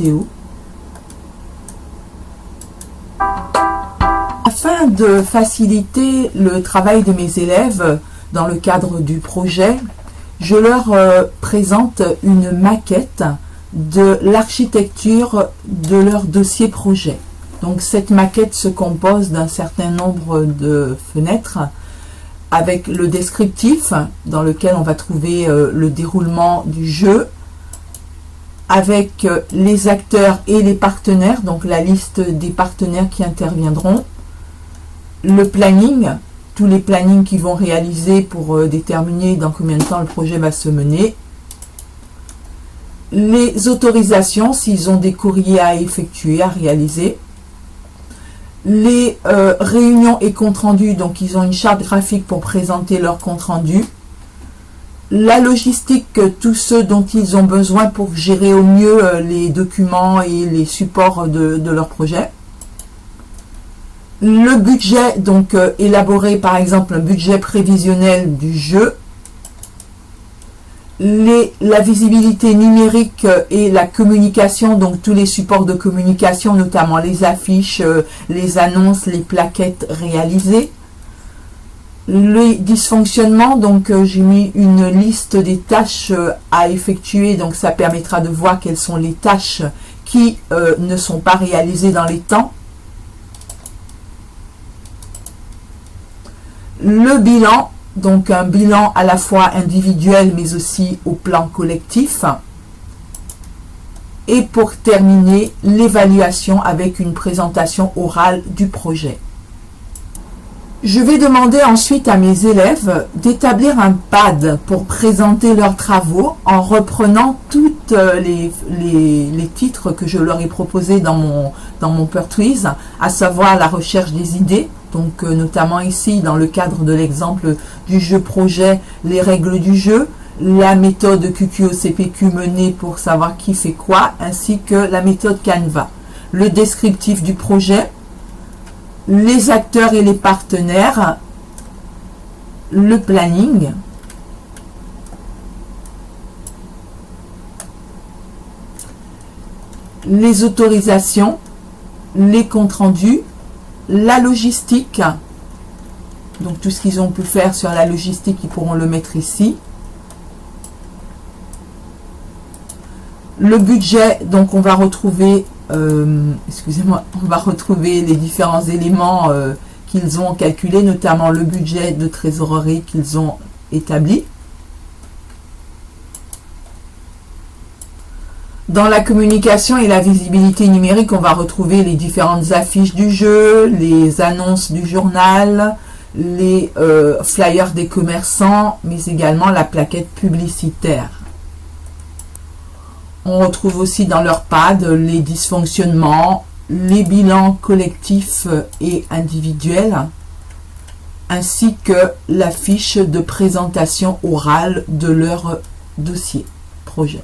vidéo. Afin de faciliter le travail de mes élèves dans le cadre du projet, je leur présente une maquette de l'architecture de leur dossier projet. Donc cette maquette se compose d'un certain nombre de fenêtres avec le descriptif dans lequel on va trouver le déroulement du jeu, avec les acteurs et les partenaires, donc la liste des partenaires qui interviendront, le planning, tous les plannings qui vont réaliser pour déterminer dans combien de temps le projet va se mener, les autorisations s'ils ont des courriers à effectuer, à réaliser, les réunions et comptes rendus, donc ils ont une charte graphique pour présenter leur compte rendu, la logistique, tous ceux dont ils ont besoin pour gérer au mieux les documents et les supports de leur projet, le budget, donc élaborer par exemple un budget prévisionnel du jeu, la visibilité numérique et la communication, donc tous les supports de communication, notamment les affiches, les annonces, les plaquettes réalisées. Les dysfonctionnements, donc j'ai mis une liste des tâches à effectuer, donc ça permettra de voir quelles sont les tâches qui ne sont pas réalisées dans les temps. Le bilan, donc un bilan à la fois individuel mais aussi au plan collectif. Et pour terminer, l'évaluation avec une présentation orale du projet. Je vais demander ensuite à mes élèves d'établir un pad pour présenter leurs travaux en reprenant toutes les titres que je leur ai proposés dans mon Pertwist, à savoir la recherche des idées, donc notamment ici dans le cadre de l'exemple du jeu projet, les règles du jeu, la méthode QQOCPQ menée pour savoir qui fait quoi, ainsi que la méthode Canva, le descriptif du projet, les acteurs et les partenaires, le planning, les autorisations, les comptes rendus, la logistique, donc tout ce qu'ils ont pu faire sur la logistique, ils pourront le mettre ici. Le budget, donc on va retrouver on va retrouver les différents éléments qu'ils ont calculés, notamment le budget de trésorerie qu'ils ont établi. Dans la communication et la visibilité numérique, on va retrouver les différentes affiches du jeu, les annonces du journal, les flyers des commerçants, mais également la plaquette publicitaire. On retrouve aussi dans leur pad les dysfonctionnements, les bilans collectifs et individuels, ainsi que la fiche de présentation orale de leur dossier projet.